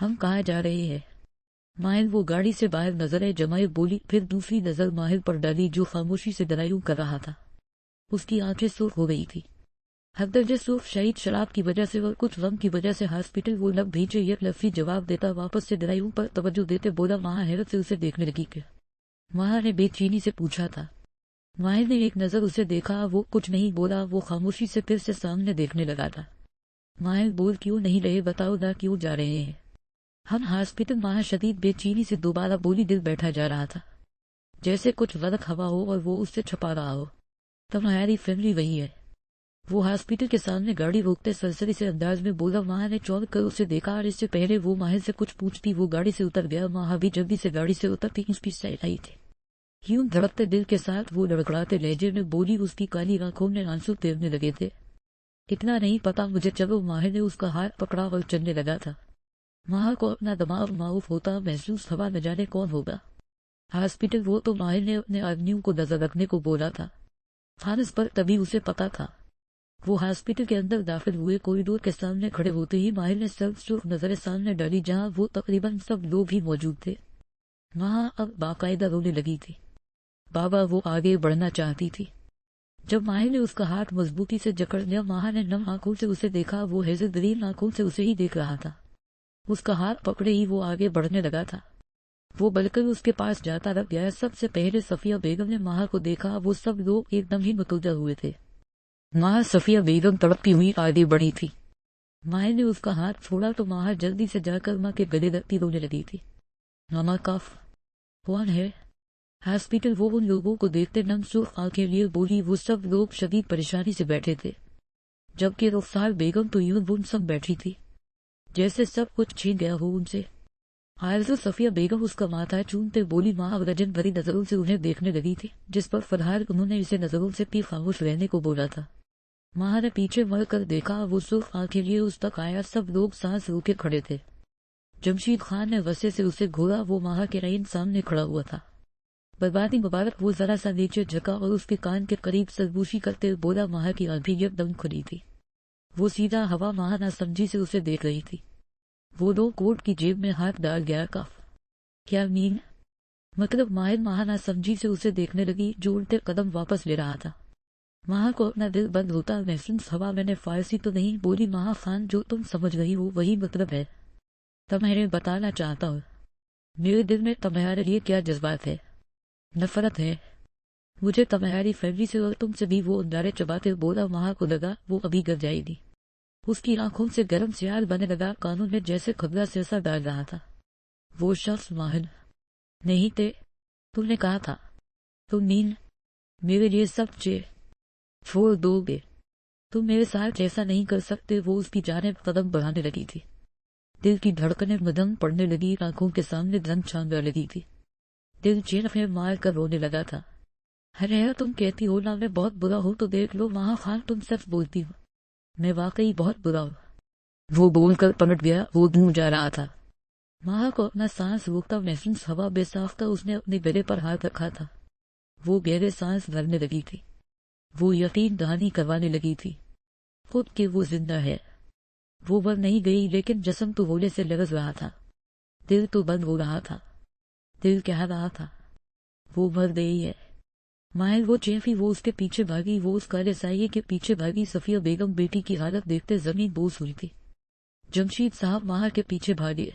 ہم کہاں جا رہے ہیں؟ ماہر وہ گاڑی سے باہر نظریں جمائے بولی، پھر دوسری نظر ماہر پر ڈالی جو خاموشی سے درائیوں کر رہا تھا۔ اس کی آنکھیں سرخ ہو گئی تھی، حد درجہ سرخ، شہید شراب کی وجہ سے اور کچھ غم کی وجہ سے۔ ہاسپٹل وہ لب بھیجے یک لفظی جواب دیتا واپس سے درائیوں پر توجہ دیتے بولا۔ ماہر حیرت سے اسے دیکھنے لگی کہ ماہر نے بے چینی سے پوچھا تھا۔ ماہر نے ایک نظر اسے دیکھا، وہ کچھ نہیں بولا، وہ خاموشی سے پھر سے سامنے دیکھنے لگا تھا۔ ماہر بول کیوں نہیں رہے، بتاؤ نہ کیوں جا رہے ہیں؟ ہم ہاسپٹل، ماہر شدید بے چینی سے دوبارہ بولی۔ دل بیٹھا جا رہا تھا، جیسے کچھ غلط ہوا ہو اور وہ اس سے چھپا رہا ہو۔ تمہاری فیملی وہی ہے؟ وہ ہاسپٹل کے سامنے گاڑی روکتے سرسری سے انداز میں بولا۔ ماہر نے چونک کر اسے دیکھا اور اس سے پہلے وہ ماہر سے کچھ پوچھتی وہ گاڑی سے اتر گیا۔ ماہر بھی جلدی سے گاڑی سے اترتی اس کی سائڈ آئی تھی۔ یوں دھڑکتے دل کے ساتھ وہ لڑکڑاتے لہجے میں بولی، اس کی کالی آنکھوں میں آنسو تیرنے لگے تھے۔ اتنا نہیں پتا مجھے، چلو۔ ماہر نے اس کا ہاتھ پکڑا اور چلنے لگا تھا۔ ماہر کو اپنا دماغ معروف ہوتا محسوس ہوا، نہ جانے کون ہوگا ہاسپٹل وہ تو ماہر نے اپنے آدمیوں کو نظر رکھنے کو بولا تھا تھانس پر، تبھی اسے پتا تھا۔ وہ ہاسپٹل کے اندر داخل ہوئے، کوریڈور کے سامنے کھڑے ہوتے ہی ماہر نے سرخ نظریں سامنے ڈالی جہاں وہ تقریباً سب لوگ ہی موجود تھے۔ وہاں اب باقاعدہ رونے لگی تھی۔ بابا، وہ آگے بڑھنا چاہتی تھی۔ جب ماہر نے اس کا ہاتھ مضبوطی سے جکڑ لیا، ماہر نے نم آنکھوں سے اسے دیکھا، وہ حیرت دریل آنکھوں سے اسے ہی دیکھ رہا تھا۔ اس کا ہاتھ پکڑے ہی وہ آگے بڑھنے لگا تھا۔ وہ بل کر اس کے پاس جاتا رہ گیا۔ سب سے پہلے صفیہ بیگم نے ماہر کو دیکھا، وہ سب لوگ ایک دم ہی متوجہ ہوئے تھے۔ ماہر صفیہ بیگم تڑپتی ہوئی آگے بڑھی تھی۔ ماہر نے اس کا ہاتھ چھوڑا تو ماہر جلدی سے جا کر ماں کے گلے لگتی رونے لگی تھی۔ ماما کاف کون ہے؟ ہاسپٹل وہ ان لوگوں کو دیکھتے نم سرخ آنکھیں لیے بولی۔ وہ سب لوگ شدید پریشانی سے بیٹھے تھے، جبکہ رخسار بیگم تو یوں بن سم بیٹھی تھی جیسے سب کچھ چھین گیا ہو ان سے۔ عارض صفیہ بیگم اس کا ماتھا چومتے بولی۔ ماں رجن بھری نظروں سے انہیں دیکھنے لگی تھی، جس پر فرحال انہوں نے اسے نظروں سے پی خاموش رہنے کو بولا تھا۔ ماں نے پیچھے مڑ کر دیکھا، وہ سرخ آنکھیں لیے اس تک آیا۔ سب لوگ سانس روکے کھڑے تھے۔ جمشید خان نے غصے سے اسے گھورا، وہ ماں کے رائن سامنے کھڑا ہوا تھا۔ بربادی مبارک۔ وہ ذرا سا نیچے جھکا اور اس کے کان کے قریب سربوشی کرتے بولا۔ ماں کی آنکھیں یک دم کھلی تھی، وہ سیدھا ہوا ماں نہ سمجھی سے اسے دیکھ رہی تھی۔ وہ دو کوٹ کی جیب میں ہاتھ ڈال گیا۔ کاف کیا مین؟ مطلب ماہر نہ سمجھی سے اسے دیکھنے لگی جو الٹے قدم واپس لے رہا تھا۔ ماہر کو اپنا دل بند ہوتا محسوس ہوا۔ میں نے فارسی تو نہیں بولی ماہر خان، جو تم سمجھ رہی ہو وہی مطلب ہے۔ تمہیں بتانا چاہتا ہوں میرے دل میں تمہارے لیے کیا جذبات ہے۔ نفرت ہے مجھے تمہاری فیملی سے اور تم سے بھی۔ وہ اندارے چباتے بولا۔ ماہر کو لگا وہ ابھی گر جائے گی۔ اس کی آنکھوں سے گرم سیال بنے لگا، کانوں میں جیسے خبرہ سیسا ڈال رہا تھا۔ وہ شخص ماہر نہیں تھے، تم نے کہا تھا تم نین میرے لیے سب چھوڑ دو گے، تم میرے ساتھ ایسا نہیں کر سکتے۔ وہ اس کی جانب قدم بڑھانے لگی تھی، دل کی دھڑکنیں مدھم پڑنے لگی، آنکھوں کے سامنے دھن چھاننے لگی تھی، دل چین میں مار کر رونے لگا تھا۔ ارے تم کہتی ہو نا میں بہت برا ہوں، تو دیکھ لو ماہر خان، تم سچ بولتی ہو، میں واقعی بہت برا ہوں۔ وہ بول کر پلٹ گیا، وہ دور جا رہا تھا۔ ماہر کو اپنا سانس روکتا محسوس ہوا، بے ساختہ اس نے اپنے گلے پر ہاتھ رکھا تھا۔ وہ گہرے سانس بھرنے لگی تھی، وہ یقین دہانی کروانے لگی تھی خود کہ وہ زندہ ہے۔ وہ مر نہیں گئی، لیکن جسم تو ہونے سے لرز رہا تھا، دل تو بند ہو رہا تھا۔ دل کہہ رہا تھا وہ مر گئی ہے۔ ماہر وہ چیفی، وہ اس کے پیچھے بھاگی، وہ اس کالے سائے کے پیچھے بھاگی۔ صفیہ بیگم بیٹی کی حالت دیکھتے زمین بوس ہوئی تھی۔ جمشید صاحب ماہر کے پیچھے بھاگے۔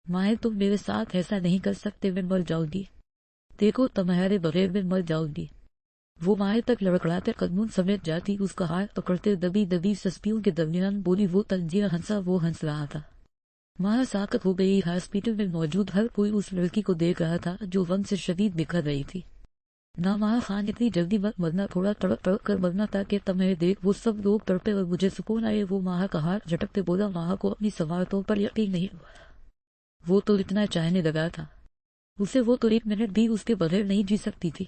ماہر تم میرے ساتھ ایسا نہیں کر سکتے، میں مر جاؤں گی، دیکھو تمہارے بغیر میں مر جاؤں گی۔ وہ ماہر تک لڑکڑاتے قدموں سمیت جاتی، اس کا ہاتھ پکڑتے دبی دبی سسپیوں کے درمیان بولی۔ وہ تنزیہ ہنسا، وہ ہنس رہا تھا۔ ماہر ساکت ہو گئی۔ ہاسپٹل میں موجود ہر کوئی اس لڑکی کو دیکھ رہا تھا جو غم سے شدید بکھر رہی تھی۔ نہ ماہر خان اتنی جلدی مت مرنا، تھوڑا تڑپ تڑپ کر مرنا تاکہ تمہیں دیکھ وہ سب لوگ تڑپے اور مجھے سکون آئے۔ وہ ماہر کا ہاتھ جھٹکتے بولا۔ ماہر کو اپنی سماعتوں پر یقین نہیں ہوا، وہ تو اتنا چاہنے لگا تھا اسے، وہ تو ایک منٹ بھی اس کے بغیر نہیں جی سکتی تھی۔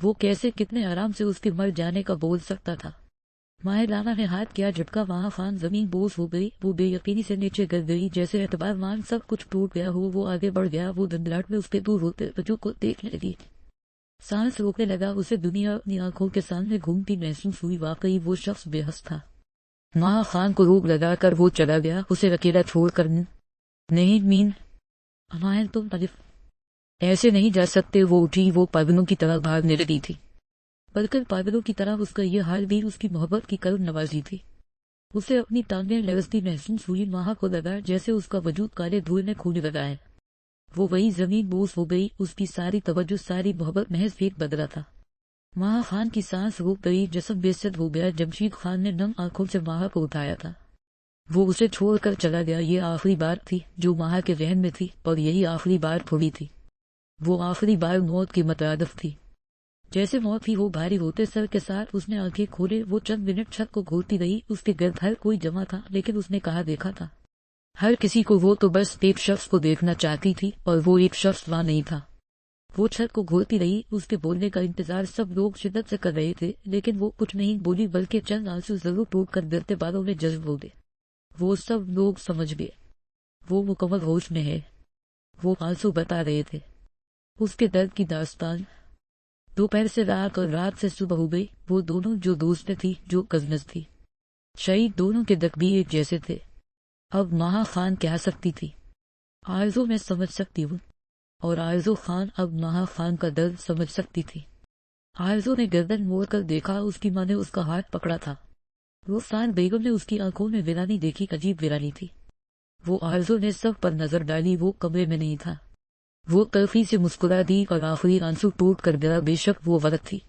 وہ کیسے کتنے آرام سے اس کے مر جانے کا بول سکتا تھا۔ ماہر لانا نے ہاتھ کیا جھٹکا، ماہر خان زمین بوس ہو گئی، وہ بے یقینی سے نیچے گر گئی جیسے اعتبار مان سب کچھ ٹوٹ گیا ہو۔ وہ آگے بڑھ گیا، وہ دھندلاہٹ میں اس کے دور ہوتے بچوں کو دیکھنے لگی، سانس روکنے لگا، اسے دنیا اپنی آنکھوں کے سامنے گھومتی محسوس ہوئی، واقعی وہ شخص بے حس تھا۔ ماہر خان کو روک لگا کر وہ چلا گیا، اسے اکیلا چھوڑ کر نہیں مین، ماہر تم ایسے نہیں جا سکتے۔ وہ اٹھی، وہ پاگلوں کی طرح بھاگنے لگی تھی، بلکہ پاگلوں کی طرح اس کا یہ حال بھی اس کی محبت کی کرم نوازی تھی۔ اسے اپنی ٹانگیں لرزتی محسوس ہوئی، ماہا کو لگا جیسے اس کا وجود کالے دھوئے میں کھونے لگا ہے۔ وہ وہی زمین بوس ہو گئی، اس کی ساری توجہ، ساری محبت محض ایک بدلا تھا۔ ماہا خان کی سانس روک گئی، جسم بے سد ہو گیا۔ جمشید خان نے نم آنکھوں سے ماہا کو اٹھایا تھا، وہ اسے چھوڑ کر چلا گیا۔ یہ آخری بار تھی جو ماہا کے ذہن میں تھی، اور یہی آخری بار تھوڑی تھی، وہ آخری بار موت کی مترادف تھی۔ جیسے موت ہی وہ بھاری ہوتے سر کے ساتھ اس نے آنکھیں کھولے۔ وہ چند منٹ چھت کو گھورتی رہی، اس کے گرد ہر کوئی جمع تھا، لیکن اس نے کہاں دیکھا تھا ہر کسی کو؟ وہ تو بس ایک شخص کو دیکھنا چاہتی تھی، اور وہ ایک شخص وہاں نہیں تھا۔ وہ چھت کو گھورتی رہی، اس کے بولنے کا انتظار سب لوگ شدت سے کر رہے تھے، لیکن وہ کچھ نہیں بولی، بلکہ چند آنسو ضرور ٹوٹ کر گرتے بالوں میں جذب ہو گئے۔ وہ سب لوگ سمجھ گئے وہ مکمل ہوش میں ہے۔ وہ آنسو بتا رہے تھے اس کے درد کی داستان۔ دوپہر سے رات اور رات سے صبح ہو گئی۔ وہ دونوں جو دوستیں تھی، جو کزنز تھی، شہید، دونوں کے دکھ بھی ایک جیسے تھے۔ اب ماہا خان کہہ سکتی تھی، آرزو میں سمجھ سکتی ہوں، اور آرزو خان اب ماہا خان کا درد سمجھ سکتی تھی۔ آرزو نے گردن موڑ کر دیکھا، اس کی ماں نے اس کا ہاتھ پکڑا تھا۔ رخسار بیگم نے اس کی آنکھوں میں ویرانی دیکھی، عجیب ویرانی تھی۔ وہ آرزو نے سب پر نظر ڈالی، وہ کمرے میں نہیں تھا۔ وہ تلخی سے مسکرا دی اور آخری آنسو ٹوٹ کر گرا۔ بے شک وہ غلط تھی۔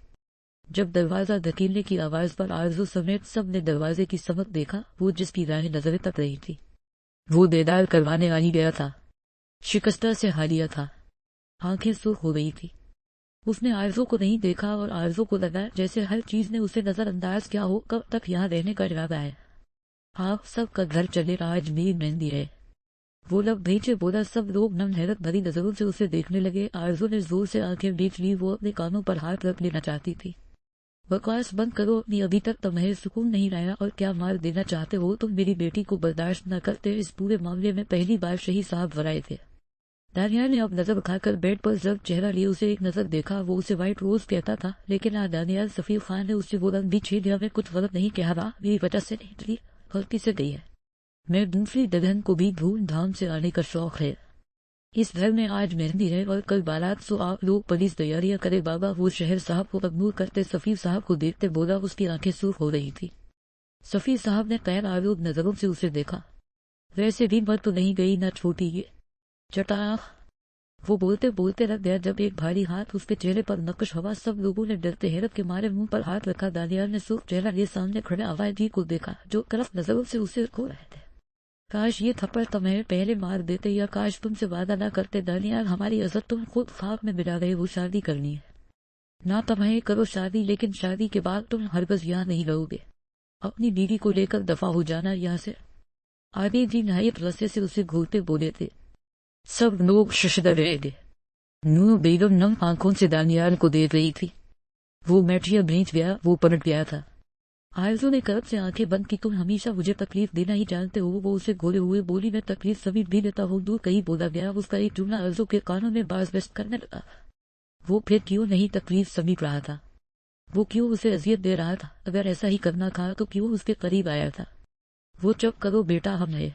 جب دروازہ دھکیلنے کی آواز پر آرزو سمیت سب نے دروازے کی سمت دیکھا، وہ جس کی راہیں نظریں تک رہی تھی، وہ بیدار کروانے آئی گیا تھا، شکستہ سے حالیہ تھا، آنکھیں سرخ ہو گئی تھی۔ اس نے آرزو کو نہیں دیکھا، اور آرزو کو لگا جیسے ہر چیز نے اسے نظر انداز کیا ہو۔ کب تک یہاں رہنے کا ارادہ ہے؟ آپ سب کا گھر چلے، آج میری مہندی ہے۔ وہ لب بھیجے بولا۔ سب لوگ نم حیرت بھری نظروں سے اسے دیکھنے لگے۔ آرزو نے زور سے آنکھیں بیچ لی، وہ اپنے کانوں پر ہاتھ رکھ لینا چاہتی تھی۔ بکواس بند کرو اپنی، ابھی تک تمہیں سکون نہیں آیا، اور کیا مار دینا چاہتے ہو؟ تم میری بیٹی کو برداشت نہ کرتے۔ اس پورے معاملے میں پہلی بار شہید صاحب ورائے تھے۔ دانیال نے اب نظر اٹھا کر بیڈ پر ضرب چہرہ لیے اسے ایک نظر دیکھا۔ وہ اسے وائٹ روز کہتا تھا، لیکن آج دانیال سفیر خان نے اسے وہ رنگ بھی چھیڑ دیا۔ میں کچھ غلط نہیں کہہ رہا، میری وجہ سے نہیں ڈری، غلطی سے گئی ہے۔ میں دوسری دلہن کو بھی دھوم دھام سے آنے کا شوق ہے۔ اس گھر میں آج مہندی ہے اور کل بارات، سو آپ لوگ پلیز تیاریاں کرے بابا۔ وہ شہر صاحب کو اگنور کرتے سفیر صاحب کو دیکھتے بولا، اس کی آنکھیں سرخ ہو رہی تھی۔ سفیر صاحب نے غیر آلود نظروں سے اسے دیکھا۔ ویسے بھی مر تو نہیں گئی نہ چھوٹی یہ چٹاخ۔ وہ بولتے بولتے رکھ گیا جب ایک بھاری ہاتھ اس کے چہرے پر نقش ہوا۔ سب لوگوں نے ڈرتے حیرت کے مارے منہ پر ہاتھ رکھا۔ دانیال نے سرخ چہرہ لیے سامنے کھڑے آوائجی کو دیکھا، جو طرف نظروں سے اسے کھو رہے تھے۔ کاش یہ تھپڑ تمہیں پہلے مار دیتے، یا کاش تم سے وعدہ نہ کرتے دانیال، ہماری عزت تم خود خاک میں ملا رہے۔ وہ شادی کرنی ہے نہ تمہیں، کرو شادی، لیکن شادی کے بعد تم ہرگز یہاں نہیں رہو گے۔ اپنی بیوی کو لے کر دفع ہو جانا یہاں سے۔ آبی جی نہایت غصے سے اسے گھورتے بولے تھے۔ سب لوگ ششدر رہ گئے۔ نور بیگم نم آنکھوں سے دانیال کو دیکھ رہی تھی۔ وہ میٹھیا بھیج گیا، وہ پلٹ گیا تھا۔ آرزو نے کرب سے آنکھیں بند کی۔ تم ہمیشہ مجھے تکلیف دینا ہی جانتے ہو، وہ اسے گھولے ہوئے بولی۔ میں تکلیف سبھی بھی لیتا ہوں، دور کہیں بولا گیا۔ اس کا ایک جملہ آرزو کے کانوں میں باز بست کرنے لگا۔ وہ پھر کیوں نہیں تکلیف سمیٹ رہا تھا؟ وہ کیوں اسے اذیت دے رہا تھا؟ اگر ایسا ہی کرنا تھا تو کیوں اس کے قریب آیا تھا؟ وہ چپ کرو بیٹا، ہم ہے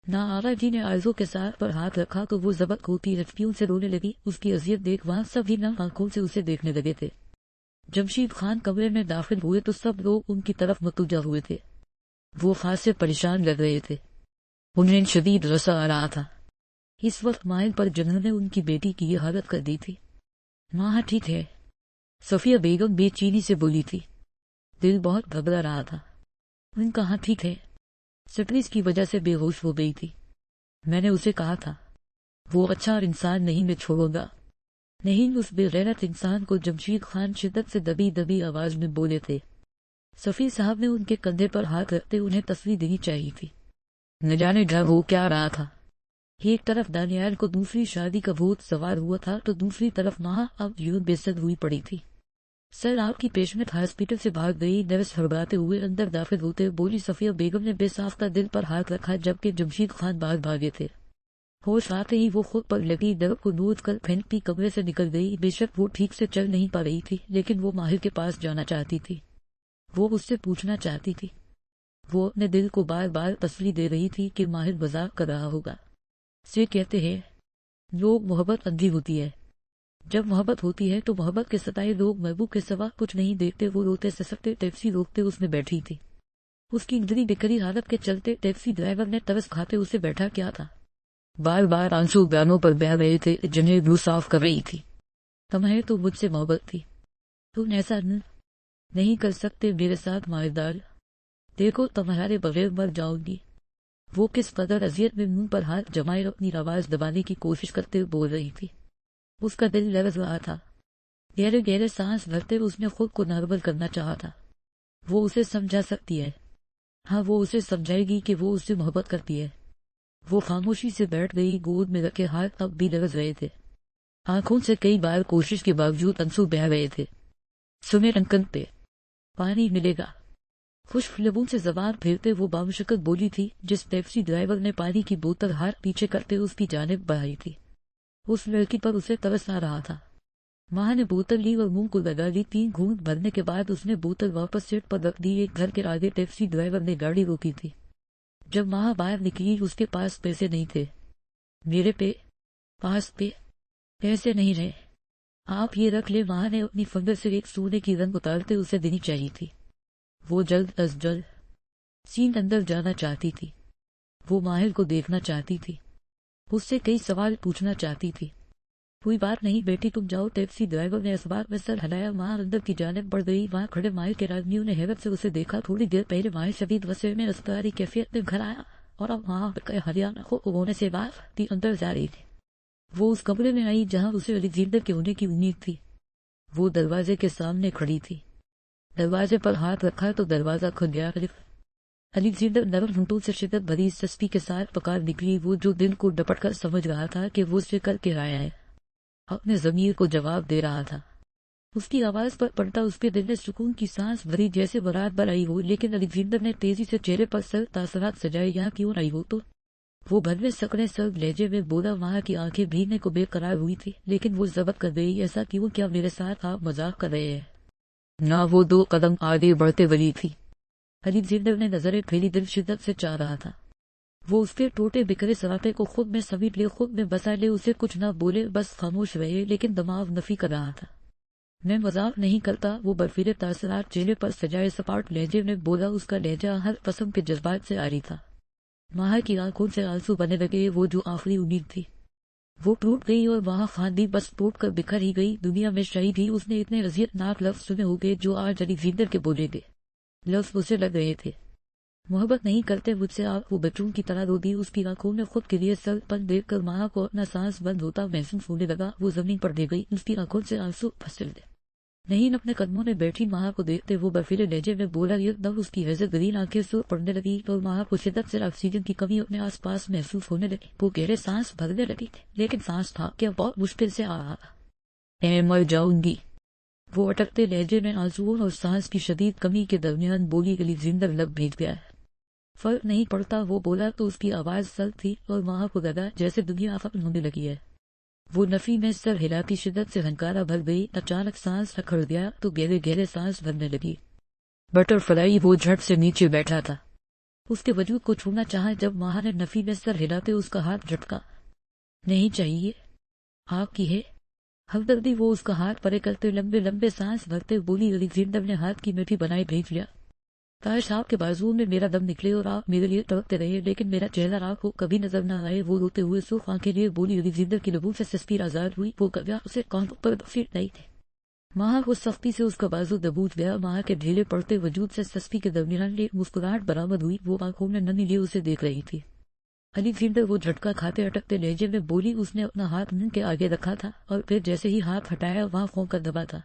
نہ۔ آغا جی نے آرزو کے ساتھ پر ہاتھ رکھا تو وہ ضبط ہوتی رچپیوں سے رونے لگی۔ اس کی اذیت دیکھ وہاں سب ہی نم آنکھوں سے اسے دیکھنے لگے تھے۔ جمشید خان کمرے میں داخل ہوئے تو سب لوگ ان کی طرف متوجہ ہوئے تھے۔ وہ خاصے پریشان لگ رہے تھے، انہیں شدید غصہ آ رہا تھا۔ اس وقت مائل پر جنہوں نے ان کی بیٹی کی یہ حالت کر دی تھی۔ ماں ٹھیک ہے، صفیہ بیگم بے چینی سے بولی تھی۔ دل بہت گھبرا رہا تھا۔ ان کہاں ٹھیک ہے، سٹریس کی وجہ سے بے ہوش ہو گئی تھی۔ میں نے اسے کہا تھا وہ اچھا اور انسان نہیں، میں چھوڑوں گا نہیں اس بے غیرت انسان کو۔ جمشید خان شدت سے دبی دبی آواز میں بولے تھے۔ صفی صاحب نے ان کے کندھے پر ہاتھ رکھتے انہیں تسلی دینی چاہیے تھی۔ نہ جانے ڈر ہو کیا رہا تھا۔ ایک طرف دانیال کو دوسری شادی کا بھوت سوار ہوا تھا تو دوسری طرف ماں اب یوں بے سد ہوئی پڑی تھی۔ سر آپ کی پیشنٹ ہاسپٹل سے بھاگ گئی۔ نرس ہڑبڑاتے ہوئے اندر داخل ہوتے بولی۔ صفیہ بیگم نے بے ساختہ دل پر ہاتھ رکھا جبکہ جمشید خان باہر بھاگے تھے۔ ہوش آتے ہی وہ خود پر لگی ڈر کو نوچ کر پھینکتی کمرے سے نکل گئی۔ بے شک وہ ٹھیک سے چل نہیں پا رہی تھی، لیکن وہ ماہر کے پاس جانا چاہتی تھی۔ وہ اس سے پوچھنا چاہتی تھی۔ وہ اپنے دل کو بار بار تسلی دے رہی تھی کہ ماہر مذاق کر رہا ہوگا۔ سے کہتے ہیں لوگ محبت اندھی ہوتی ہے، جب محبت ہوتی ہے تو محبت کے ستائے لوگ محبوب کے سوا کچھ نہیں دیکھتے۔ وہ روتے سسکتے ٹیکسی روکتے اس میں بیٹھی تھی۔ اس کی اندری بکھری حالت کے چلتے ٹیکسی ڈرائیور نے ترس کھاتے اسے بیٹھا کیا تھا۔ بار بار آنسو بیانوں پر بہہ رہے تھے جنہیں روح صاف کر رہی تھی۔ تمہیں تو مجھ سے محبت تھی، تم ایسا نہیں کر سکتے میرے ساتھ ماہردار، دیکھو تمہارے بغیر مر جاؤں گی۔ وہ کس قدر اذیت میں منہ پر ہاتھ جمائے اپنی آواز دبانے کی کوشش کرتے بول رہی تھی۔ اس کا دل لرز رہا تھا، گہرے گہرے سانس بھرتے اس نے خود کو نارمل کرنا چاہا تھا۔ وہ اسے سمجھا سکتی ہے، ہاں وہ اسے سمجھائے گی کہ وہ اس سے محبت کرتی ہے۔ وہ خاموشی سے بیٹھ گئی، گود میں رکھے ہاتھ اب بھی لرز رہے تھے، آنکھوں سے کئی بار کوشش کے باوجود آنسو بہہ رہے تھے۔ سنے ڈنکن پہ پانی ملے گا، خشک لبوں سے زبان پھیرتے وہ بامشکت بولی تھی جس ٹیکسی ڈرائیور نے پانی کی بوتل ہاتھ پیچھے کرتے اس کی جانب بڑھائی تھی۔ اس لڑکی پر اسے ترس آ رہا تھا۔ ماں نے بوتل لی اور منہ کو لگا لی۔ 3 گھونٹ بھرنے کے بعد اس نے بوتل واپس سیٹ پر رکھ دی۔ ایک گھر کے آگے ٹیکسی ڈرائیور نے گاڑی روکی تھی۔ جب ماں باہر نکلی اس کے پاس پیسے نہیں تھے۔ میرے پاس پیسے نہیں رہے، آپ یہ رکھ لے۔ ماں نے اپنی فنگر سے ایک سونے کی رنگ اتارتے اسے دینی چاہیے تھی۔ وہ جلد از جلد سین اندر جانا چاہتی تھی۔ وہ ماہر کو دیکھنا چاہتی تھی، اس سے کئی سوال پوچھنا چاہتی تھی۔ کوئی بات نہیں بیٹی، تم جاؤ، ٹیکسی ڈرائیور نے اسباب میں سر ہلایا۔ ماں اندر کی جانب بڑھ گئی۔ وہاں کھڑے ماہر کے آدمیوں نے حیرت سے اسے دیکھا۔ تھوڑی دیر پہلے ماہر شدید غصے میں اضطراری کیفیت میں گھر آیا اور اب وہاں ہریانہ کو ہونے سے بعد تھی اندر جا رہی تھی۔ وہ اس کمرے میں آئی جہاں اسے الیگزینڈر کے ہونے کی امید تھی۔ وہ دروازے کے سامنے کھڑی تھی، دروازے پر ہاتھ رکھا تو دروازہ کھل گیا۔ الیگزینڈر نرم ہونٹوں سے شدت بھری دلچسپی کے ساتھ پکار نکلی، وہ جو دل کو ڈپٹ کر سمجھ رہا تھا کہ وہ اسے کر کے آیا ہے، اپنے ضمیر کو جواب دے رہا تھا۔ اس کی آواز پر پڑتا اس کے دل نے سکون کی سانس بھری جیسے برات بھر آئی ہو، لیکن الیگزینڈر نے تیزی سے چہرے پر سر تاثرات سجائے۔ یہاں کیوں آئی ہو تو؟ وہ بھرے سکڑے سرد لہجے میں بولا۔ وہاں کی آنکھیں بھیگنے کو بے قرار ہوئی تھی لیکن وہ ضبط کر گئی۔ ایسا کیوں؟ کیا میرے ساتھ آپ مذاق کر رہے ہیں؟ نہ، وہ 2 قدم آگے بڑھتے ولی تھی۔ الیگزینڈر نے نظریں پھیری، دل شدت سے چاہ رہا تھا وہ اس کے ٹوٹے بکھرے سراپے کو خود میں سمیٹ لے، خود میں بسا لے۔ اسے کچھ نہ بولے، بس خاموش رہے، لیکن دماغ نفی کر رہا تھا۔ میں مذاق نہیں کرتا، وہ برفیلے تاثرات چہرے پر سجائے سپاٹ لہجے میں بولا۔ اس کا لہجہ ہر قسم کے جذبات سے عاری تھا۔ ماہر کی آنکھوں سے آنسو بنے لگے، وہ جو آخری امید تھی وہ ٹوٹ گئی اور وہاں خاندی بس ٹوٹ کر بکھر ہی گئی۔ دنیا میں شاید ہی اس نے اتنے اذیت ناک لفظ سنے ہوگے جو آج الیگزینڈر کے بولے گئے لفظ اسے لگ رہے تھے۔ محبت نہیں کرتے مجھ سے آپ، وہ بچوں کی طرح رو دی۔ اس کی آنکھوں میں خود کے لیے سر پن دیکھ کر ماں کو اپنا سانس بند ہوتا محسوس ہونے لگا۔ وہ زمین پر گر گئی، اس کی آنکھوں سے آنسو پھسل گئے۔ نہیں، اپنے قدموں میں بیٹھی ماں کو دیکھتے وہ برفیلے لہجے میں بولا۔ ایک دم اس کی حیرت گرین آنکھیں سرخ پڑنے لگی اور ماں کو شدت سے آکسیجن کی کمی اپنے آس پاس محسوس ہونے لگی۔ وہ گہرے سانس بھرنے لگی تھی لیکن سانس تھا کیا بہت مشکل سے آ رہا تھا۔ میں مر جاؤں گی، وہ اٹکتے لہجے میں آنسوؤں اور سانس کی شدید کمی کے درمیان بولی۔ الیگزینڈر لب بھیج گیا ہے، فرق نہیں پڑتا، وہ بولا تو اس کی آواز سرد تھی اور ماں کو لگا جیسے دنیا ختم ہونے لگی ہے۔ وہ نفی میں سر ہلاتی شدت سے ہنکارا بھر گئی۔ اچانک سانس رکھڑ گیا تو گہرے گہرے سانس بھرنے لگی۔ بٹر فلائی وہ جھٹ سے نیچے بیٹھا تھا، اس کے وجود کو چھونا چاہا جب ماں نے نفی میں سر ہلاتے اس کا ہاتھ جھٹکا۔ نہیں چاہیے، آپ کی ہے ہمدردی، وہ اس کا ہاتھ پرے کرتے لمبے لمبے سانس بھرتے بولی۔ الیگزینڈر نے ہاتھ کی میٹھی بنائے بھیج لیا۔ کاش آپ کے بازو میں میرا دم نکلے اور آپ میرے لیے تڑپتے رہے، لیکن میرا چہرہ آپ کو کبھی نظر نہ آئے، وہ روتے ہوئے سرخ آنکھیں لیے بولی۔ الیگزینڈر کی لبوں سے سسپیر آزاد ہوئی، وہ گیا اسے کانٹوں پر فٹ نہیں تھے۔ ماں کو سختی سے اس کا بازو دبوچ گیا۔ ماں کے ڈھیلے پڑتے وجود سے سسپی کے درمیان ایک مسکراہٹ برآمد ہوئی، وہ آنکھوں میں نمی لیے اسے دیکھ رہی تھی۔ الیگزینڈر وہ جھٹکا کھاتے اٹکتے لہجے میں بولی۔ اس نے اپنا ہاتھ منہ کے آگے رکھا تھا اور پھر جیسے ہی ہاتھ ہٹایا وہاں خون کر دبا تھا۔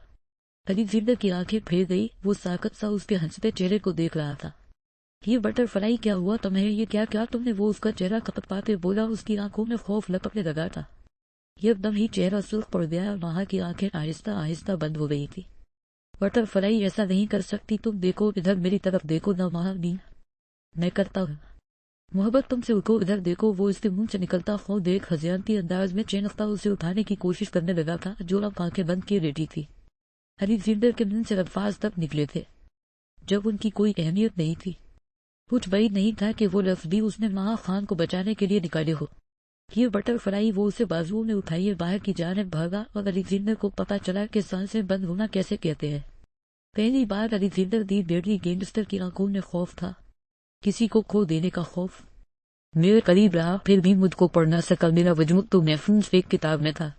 الیگزینڈر کی آنکھیں پھیر گئی، وہ ساکت سا اس کے ہنستے چہرے کو دیکھ رہا تھا۔ یہ بٹر فلائی کیا ہوا تمہیں؟ یہ کیا تم نے؟ وہ اس کا چہرہ کپت پاتے بولا۔ اس کی آنکھوں میں خوف لپکنے لگا تھا۔ ایک دم ہی چہرہ سرخ پڑ گیا اور وہاں کی آنکھیں آہستہ آہستہ بند ہو گئی تھی۔ بٹر فلائی ایسا نہیں کر سکتی، تم دیکھو ادھر، میری طرف دیکھو نہ وہاں نہیں، میں کرتا ہوں محبت تم سے، رکو ادھر دیکھو۔ وہ اس کے منہ سے نکلتا خون دیکھ ہزیانتی انداز میں چینختہ اسے اٹھانے کی کوشش کرنے لگا تھا جو اب آنکھیں بند کیے لیٹی تھی۔ الیگزینڈر کے منہ سے الفاظ تک نکلے تھے جب ان کی کوئی اہمیت نہیں تھی۔ کچھ بعید نہیں تھا کہ وہ لفظ بھی اس نے ماں خان کو بچانے کے لیے نکالے ہو۔ یہ بٹر فلائی وہ اسے بازوؤں میں اٹھائیے باہر کی جانب بھاگا اور الیگزینڈر کو پتا چلا کہ سانسیں بند ہونا کیسے کہتے ہیں۔ پہلی بار الیگزینڈر دی بیڈلی گینگسٹر کی آنکھوں میں خوف تھا، کسی کو کھو دینے کا خوف۔ میرے قریب رہا، پھر بھی مجھ کو پڑھ نہ سکا، میرا وجود تو محفوظ ایک کتاب میں تھا،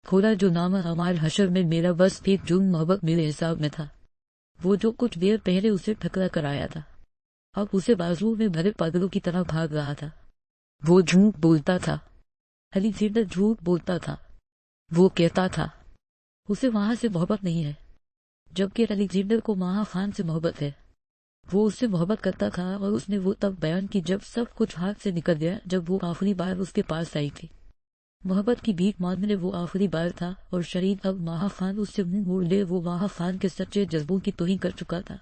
کھولا جو نامہ ہمارے حشر میں میرا بس ایک جرم محبت میرے حساب میں تھا، وہ جو کچھ دیر پہلے اسے ٹھکرا کر آیا تھا، اب اسے بازو میں بھرے پاگلوں کی طرح بھاگ رہا تھا۔ وہ جھوٹ بولتا تھا، الیگزینڈر جھوٹ بولتا تھا، وہ کہتا تھا اسے وہاں سے محبت نہیں ہے، جبکہ الیگزینڈر کو ماہا خان سے محبت ہے۔ وہ اس سے محبت کرتا تھا اور اس نے وہ تب بیان کی جب سب کچھ ہاتھ سے نکل گیا، جب وہ آخری بار اس کے پاس آئی تھی۔ محبت کی بھیک مانگنے وہ آخری بار تھا، اور شاید اب ماہا خان اس سے منہ موڑ لے، وہ ماہا خان کے سچے جذبوں کی توہین کر چکا تھا،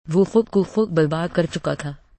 وہ خود کو خود برباد کر چکا تھا۔